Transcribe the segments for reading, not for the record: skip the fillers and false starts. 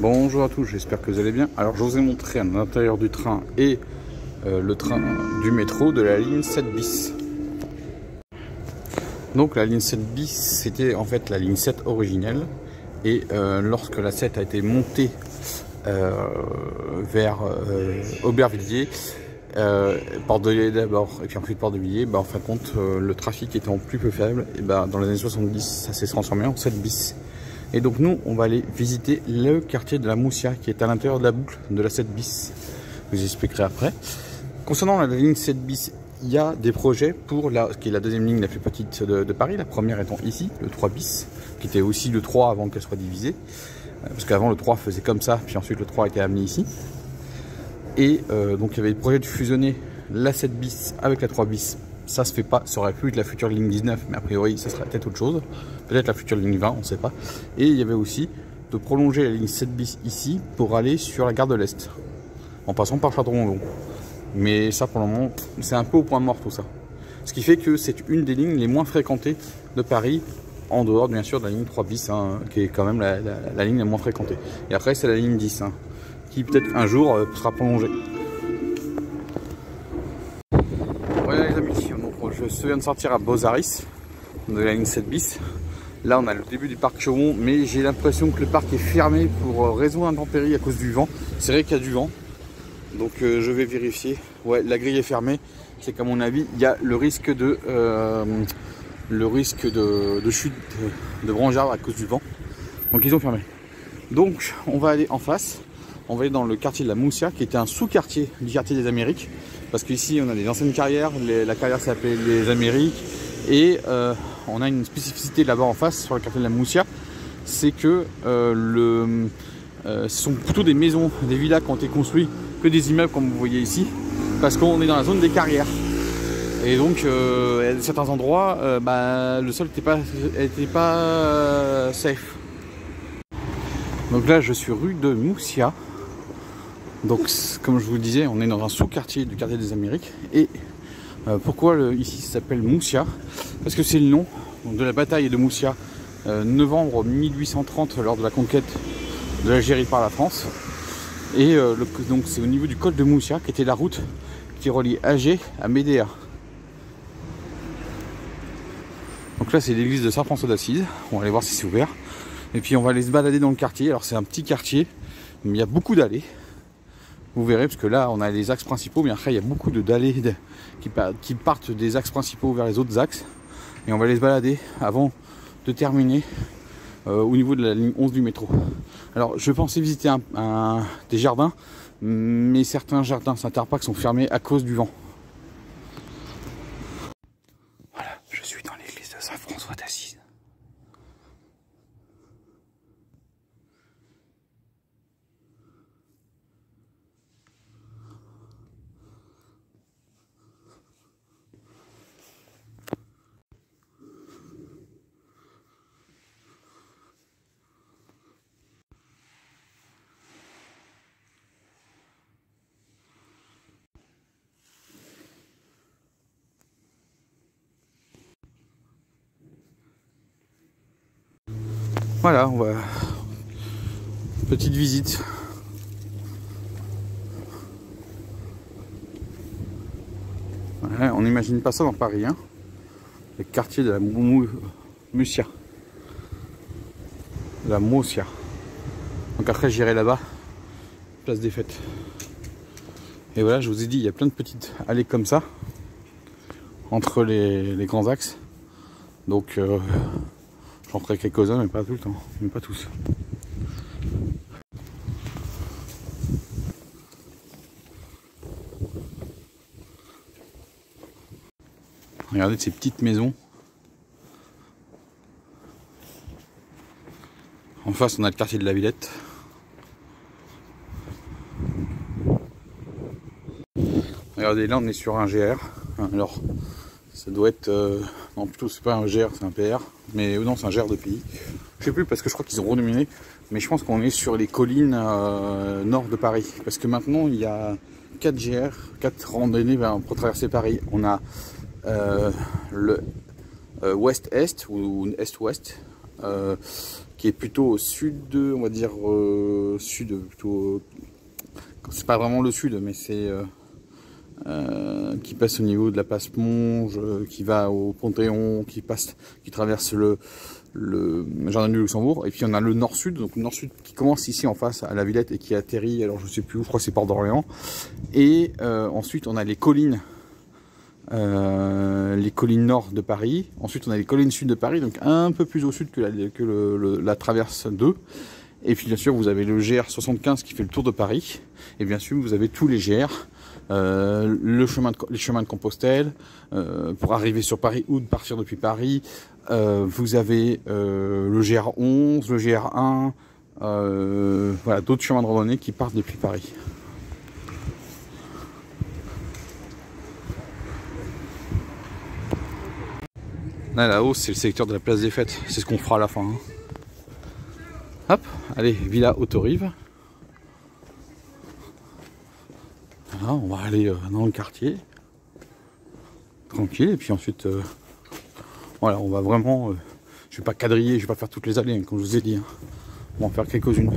Bonjour à tous, j'espère que vous allez bien. Alors je vous ai montré à l'intérieur du train et le train du métro de la ligne 7 bis. Donc la ligne 7 bis c'était en fait la ligne 7 originelle. Et lorsque la 7 a été montée vers Aubervilliers, Porte de Villiers d'abord et puis ensuite Porte de Villiers, en fin de compte le trafic étant plus peu faible, et dans les années 70 ça s'est transformé en 7 bis. Et donc nous on va aller visiter le quartier de la Moussia qui est à l'intérieur de la boucle de la 7 bis. Je vous expliquerai après. Concernant la ligne 7 bis, il y a des projets pour qui est la deuxième ligne la plus petite de Paris, la première étant ici, le 3 bis, qui était aussi le 3 avant qu'elle soit divisée. Parce qu'avant le 3 faisait comme ça, puis ensuite le 3 a été amené ici. Et donc il y avait le projet de fusionner la 7 bis avec la 3 bis. Ça se fait pas, ça aurait pu être la future ligne 19, mais a priori ça serait peut-être autre chose. Peut-être la future ligne 20, on ne sait pas. Et il y avait aussi de prolonger la ligne 7 bis ici pour aller sur la gare de l'Est, en passant par Château-Gongon. Mais ça pour le moment, c'est un peu au point mort tout ça. Ce qui fait que c'est une des lignes les moins fréquentées de Paris, en dehors bien sûr de la ligne 3 bis, qui est quand même la ligne la moins fréquentée. Et après c'est la ligne 10, qui peut-être un jour sera prolongée. Voilà les amis, donc je viens de sortir à Beaux-Aris, de la ligne 7 bis. Là on a le début du parc Chaumont, mais j'ai l'impression que le parc est fermé pour raison d'intempéries à cause du vent. C'est vrai qu'il y a du vent, donc je vais vérifier. Ouais, la grille est fermée, c'est qu'à mon avis il y a le risque de chute de branches d'arbres à cause du vent. Donc ils ont fermé. Donc on va aller en face, on va aller dans le quartier de la Moussia, qui était un sous-quartier du quartier des Amériques. Parce qu'ici on a des anciennes carrières, la carrière s'appelait les Amériques. Et on a une spécificité là-bas en face, sur le quartier de la Moussia, c'est que ce sont plutôt des maisons, des villas qui ont été construites, que des immeubles comme vous voyez ici, parce qu'on est dans la zone des carrières. Et donc à certains endroits, le sol n'était pas safe. Donc là je suis rue de Moussia. Donc comme je vous le disais, on est dans un sous-quartier du quartier des Amériques. Et pourquoi ici ça s'appelle Moussia? Parce que c'est le nom de la bataille de Moussia, novembre 1830, lors de la conquête de l'Algérie par la France. Et donc c'est au niveau du col de Moussia, qui était la route qui relie Alger à Médéa. Donc là c'est l'église de Saint-François d'Assise, on va aller voir si c'est ouvert. Et puis on va aller se balader dans le quartier. Alors c'est un petit quartier, mais il y a beaucoup d'allées. Vous verrez, parce que là on a les axes principaux, mais après il y a beaucoup d'allées qui partent des axes principaux vers les autres axes. Et on va aller se balader avant de terminer au niveau de la ligne 11 du métro. Alors je pensais visiter des jardins, mais certains jardins Saint-Arpac sont fermés à cause du vent. Voilà, je suis dans l'église de Saint-François d'Assise. Voilà, petite visite. Ouais, on n'imagine pas ça dans Paris, le quartier de la Moussia. La Moussia. Donc après j'irai là-bas, place des Fêtes. Et voilà, je vous ai dit, il y a plein de petites allées comme ça, entre les grands axes. Donc j'en ferai quelques-uns, mais pas tout le temps, mais pas tous. Regardez ces petites maisons. En face, on a le quartier de la Villette. Regardez, là, on est sur un GR. Alors, ça doit être... non, plutôt, c'est pas un GR, c'est un PR. Mais non, c'est un GR de pays. Je sais plus, parce que je crois qu'ils ont renommé. Mais je pense qu'on est sur les collines nord de Paris. Parce que maintenant, il y a 4 GR, 4 randonnées pour traverser Paris. On a le ouest-est ou est-ouest, qui est plutôt au sud, on va dire sud, plutôt. C'est pas vraiment le sud, mais c'est qui passe au niveau de la place Monge, qui va au Panthéon, qui traverse le jardin du Luxembourg. Et puis on a le nord-sud, donc le nord-sud qui commence ici en face à la Villette et qui atterrit, alors je sais plus où, je crois que c'est Port d'Orléans. Et ensuite on a les collines nord de Paris. Ensuite on a les collines sud de Paris, donc un peu plus au sud que la traverse 2. Et puis bien sûr vous avez le GR75 qui fait le tour de Paris. Et bien sûr vous avez tous les GR, les chemins de Compostelle, pour arriver sur Paris ou de partir depuis Paris. Vous avez le GR11, le GR1, voilà, d'autres chemins de randonnée qui partent depuis Paris. Là-haut, c'est le secteur de la place des Fêtes. C'est ce qu'on fera à la fin. Hein. Hop, allez, Villa Autorive. Voilà, on va aller dans le quartier. Tranquille. Et puis ensuite, voilà, on va vraiment... je vais pas quadriller, je vais pas faire toutes les allées, hein, comme je vous ai dit. Hein. On va en faire quelques-unes.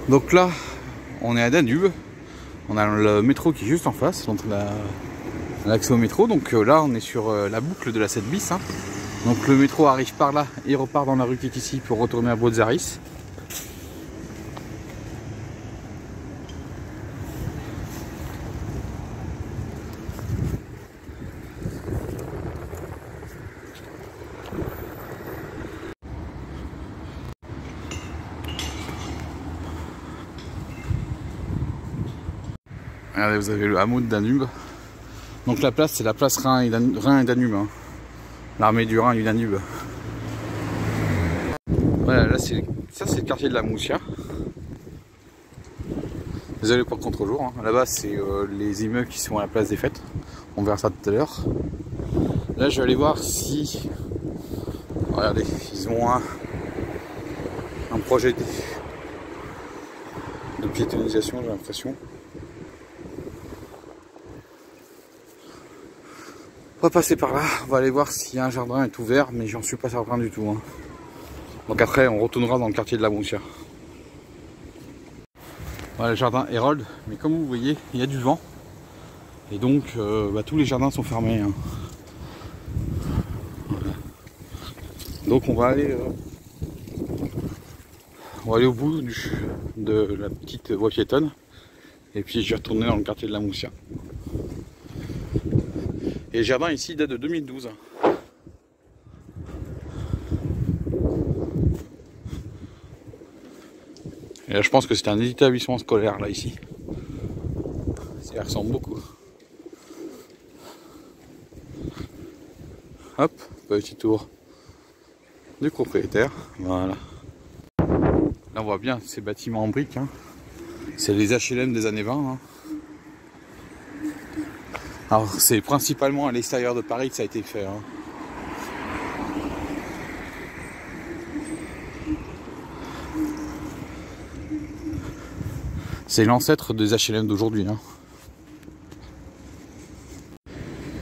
Donc là, on est à Danube. On a le métro qui est juste en face, donc l'accès au métro. Donc là, on est sur la boucle de la 7 bis. Hein. Donc le métro arrive par là et repart dans la rue qui est ici pour retourner à Botzaris. Regardez, vous avez le hameau de Danube. Donc la place, c'est la place Rhin et Danube. Hein. L'armée du Rhin et du Danube. Voilà, là ça c'est le quartier de la Moussia. Désolé pour le contre-jour. Hein. Là-bas, c'est les immeubles qui sont à la place des Fêtes. On verra ça tout à l'heure. Là, je vais aller voir si... Regardez, ils ont un projet de piétonisation, j'ai l'impression. On va passer par là, on va aller voir si un jardin est ouvert, mais j'en suis pas certain du tout. Hein. Donc après, on retournera dans le quartier de la Moussia. Voilà le jardin Hérold, mais comme vous voyez, il y a du vent. Et donc, tous les jardins sont fermés. Hein. Voilà. Donc on va aller au bout de la petite voie piétonne. Et puis je vais retourner dans le quartier de la Moussia. Et le jardin ici date de 2012. Et là, je pense que c'est un établissement scolaire là ici. Ça ressemble beaucoup. Hop, petit tour du propriétaire. Voilà. Là on voit bien ces bâtiments en briques. Hein. C'est les HLM des années 20. Hein. Alors c'est principalement à l'extérieur de Paris que ça a été fait. Hein. C'est l'ancêtre des HLM d'aujourd'hui. Hein.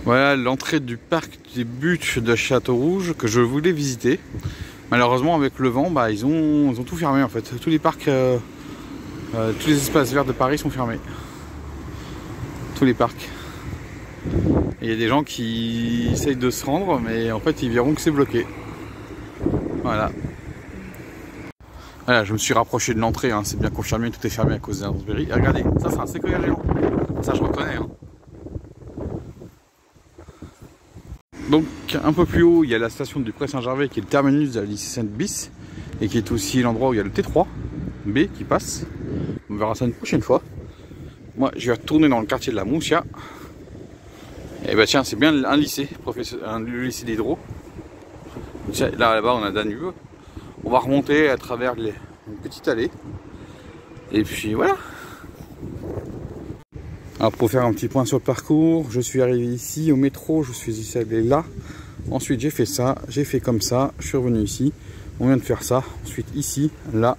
Voilà l'entrée du parc des Bûches de Château-Rouge que je voulais visiter. Malheureusement avec le vent, ils ont tout fermé en fait. Tous les parcs, tous les espaces verts de Paris sont fermés. Tous les parcs. Il y a des gens qui essayent de se rendre, mais en fait ils verront que c'est bloqué. Voilà. Voilà, je me suis rapproché de l'entrée, hein, c'est bien confirmé, tout est fermé à cause des intempéries. Et regardez, ça c'est un séquoia géant. Ça je reconnais. Hein. Donc un peu plus haut, il y a la station du Pré Saint-Gervais qui est le terminus de la lycée 7 bis et qui est aussi l'endroit où il y a le T3B qui passe. On verra ça une prochaine fois. Moi je vais retourner dans le quartier de la Moussia. Et bah tiens, c'est bien un lycée, le lycée d'Hydro. Là-bas on a Danube. On va remonter à travers une petite allée. Et puis voilà. Alors pour faire un petit point sur le parcours, je suis arrivé ici au métro, je suis allé là. Ensuite j'ai fait ça, j'ai fait comme ça, je suis revenu ici. On vient de faire ça, ensuite ici, là.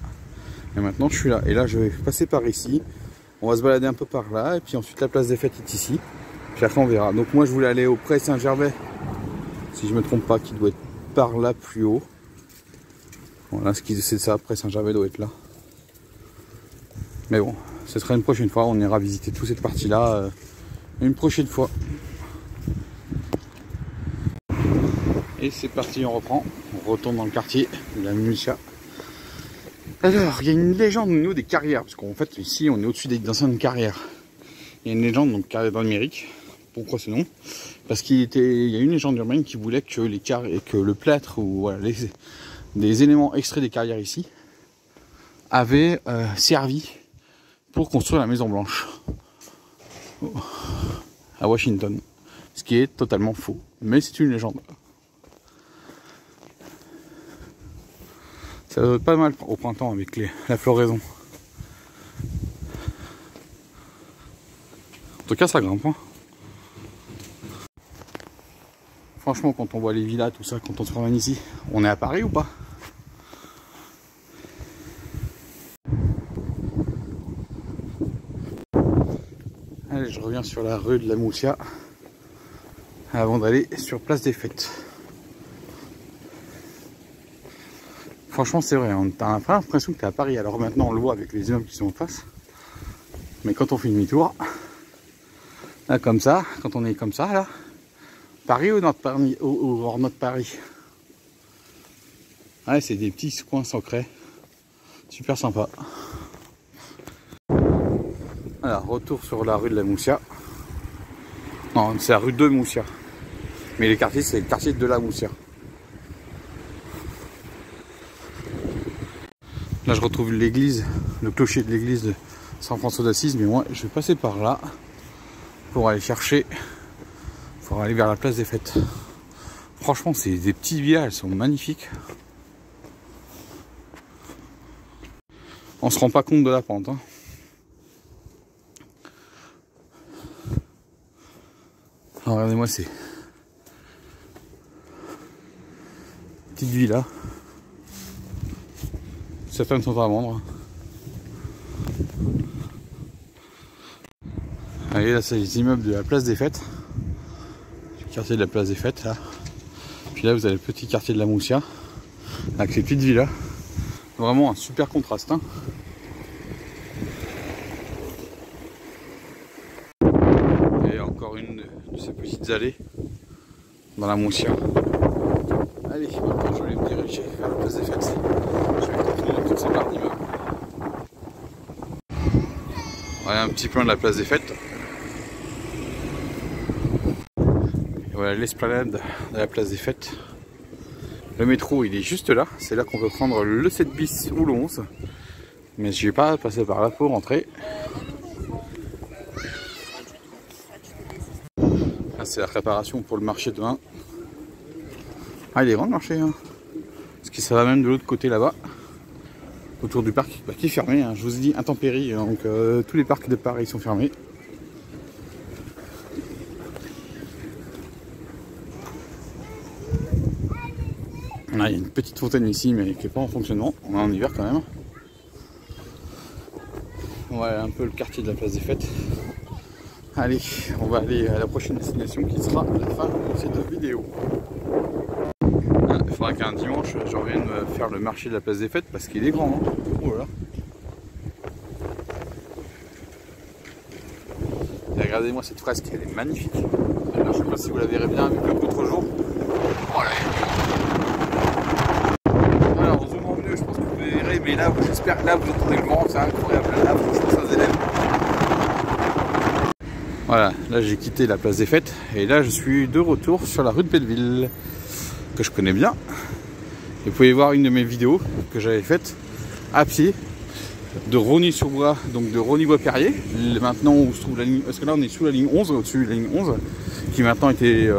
Et maintenant je suis là. Et là je vais passer par ici. On va se balader un peu par là. Et puis ensuite la place des Fêtes est ici. Puis après on verra. Donc moi je voulais aller au Pré Saint-Gervais, si je me trompe pas, qui doit être par là plus haut. Voilà, c'est ça, Pré Saint-Gervais doit être là. Mais bon, ce sera une prochaine fois, on ira visiter toute cette partie-là une prochaine fois. Et c'est parti, on reprend, on retourne dans le quartier de la Musia. Alors, il y a une légende au niveau des carrières, parce qu'en fait ici on est au-dessus des anciennes carrières. Il y a une légende, donc carrière dans le numérique. Pourquoi ce nom? Parce qu'il y a une légende urbaine qui voulait que le plâtre ou voilà, des éléments extraits des carrières ici avaient servi pour construire la Maison Blanche à Washington. Ce qui est totalement faux, mais c'est une légende. Ça doit être pas mal au printemps avec la floraison. En tout cas, ça grimpe. Hein. Franchement, quand on voit les villas, tout ça, quand on se promène ici, on est à Paris ou pas? Allez, je reviens sur la rue de la Moussia avant d'aller sur Place des Fêtes. Franchement, c'est vrai, on a pas l'impression que tu es à Paris. Alors maintenant, on le voit avec les immeubles qui sont en face. Mais quand on fait demi-tour, là, comme ça, quand on est comme ça, là, Paris ou notre Paris, ou notre Paris. Ouais, c'est des petits coins secrets. Super sympa. Alors, retour sur la rue de la Moussia. Non, c'est la rue de Moussia. Mais les quartiers, c'est le quartier de la Moussia. Là, je retrouve l'église, le clocher de l'église de Saint-François d'Assise. Mais moi, je vais passer par là pour aller chercher, pour aller vers la Place des Fêtes. Franchement, c'est des petits villages, elles sont magnifiques. On se rend pas compte de la pente. Hein. Alors, regardez-moi ces petites villas. Certaines sont à vendre. Allez, là, c'est les immeubles de la Place des Fêtes. Le quartier de la Place des Fêtes, là. Puis là, vous avez le petit quartier de la Moussia, avec ces petites villas. Vraiment un super contraste. Hein. Et encore une de ces petites allées dans la Moussia. Allez, maintenant je vais me diriger vers la Place des Fêtes. Je vais continuer dans toutes ces parties d'immeubles. Voilà un petit plan de la Place des Fêtes. Et voilà l'esplanade de la Place des Fêtes. Le métro il est juste là, c'est là qu'on peut prendre le 7 bis ou le 11. Mais je vais pas passer par là pour rentrer. Là c'est la préparation pour le marché demain. Ah il est grand le marché hein. Parce que ça va même de l'autre côté là-bas. Autour du parc qui est fermé, hein. Je vous ai dit intempérie, donc tous les parcs de Paris sont fermés. Là, il y a une petite fontaine ici mais qui n'est pas en fonctionnement, on est en hiver quand même. Voilà un peu le quartier de la Place des Fêtes. Allez, on va aller à la prochaine destination qui sera la fin de cette vidéo. Il faudra qu'un dimanche je revienne faire le marché de la Place des Fêtes parce qu'il est grand. Hein. Oh là. Et regardez-moi cette fresque, elle est magnifique. Alors, je ne sais pas si vous la verrez bien avec le contre-jour. Oh là. Alors, en zoomant mieux, je pense que vous verrez, mais là, j'espère que là vous entendez le vent, c'est incroyable. Là, franchement, ça s'élève. Voilà, là j'ai quitté la Place des Fêtes et là je suis de retour sur la rue de Belleville que je connais bien. Et vous pouvez voir une de mes vidéos que j'avais faite à pied de Rosny-sur-Bois, donc de Rosny-Bois-Perrier. Maintenant on se trouve la ligne, parce que là on est sous la ligne 11, au-dessus de la ligne 11, qui maintenant a été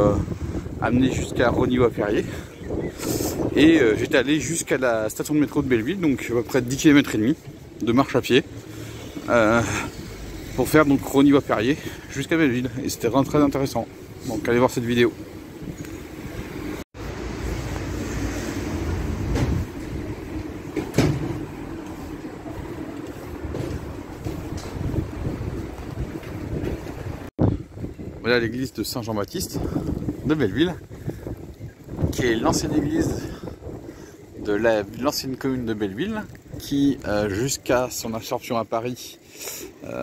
amenée jusqu'à Rosny-Bois-Perrier. Et j'étais allé jusqu'à la station de métro de Belleville, donc à peu près 10 km et demi de marche à pied. Pour faire donc Rosny-Bois-Perrier jusqu'à Belleville et c'était vraiment très intéressant, donc allez voir cette vidéo. Voilà l'église de Saint-Jean-Baptiste de Belleville, qui est l'ancienne église de l'ancienne commune de Belleville, qui jusqu'à son absorption à Paris,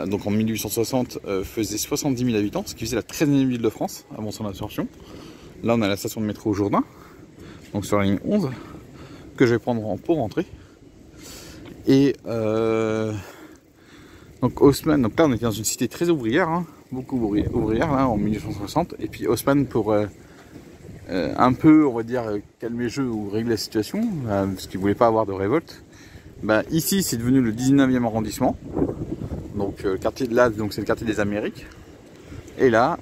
donc en 1860, faisait 70 000 habitants, ce qui faisait la 13e ville de France avant son absorption. Là on a la station de métro Jourdain, donc sur la ligne 11, que je vais prendre pour rentrer. Et donc Haussmann, donc là on était dans une cité très ouvrière, hein, beaucoup ouvrière là en 1860, et puis Haussmann pour un peu, on va dire, calmer le jeu ou régler la situation, parce qu'il ne voulait pas avoir de révolte. Bah, ici c'est devenu le 19e arrondissement, donc le quartier de là, donc c'est le quartier des Amériques. Et là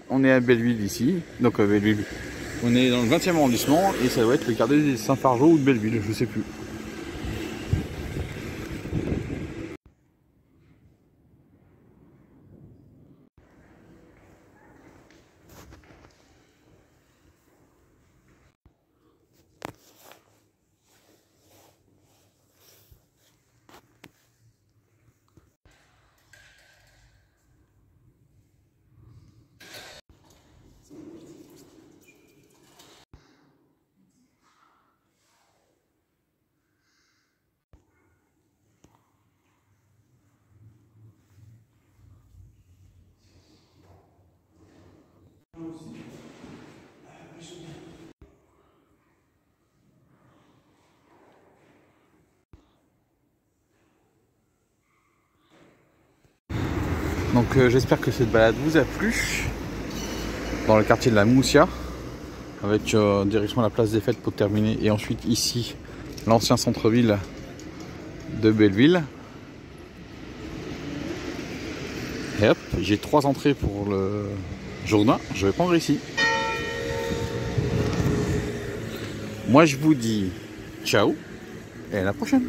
on est à Belleville ici, donc Belleville, on est dans le 20e arrondissement et ça doit être le quartier des Saint-Fargeau ou de Belleville, je sais plus. Donc j'espère que cette balade vous a plu dans le quartier de la Moussia, avec direction la place des Fêtes pour terminer, et ensuite ici l'ancien centre-ville de Belleville. Et hop, j'ai 3 entrées pour le Jourdain, je vais prendre ici. Moi je vous dis ciao et à la prochaine.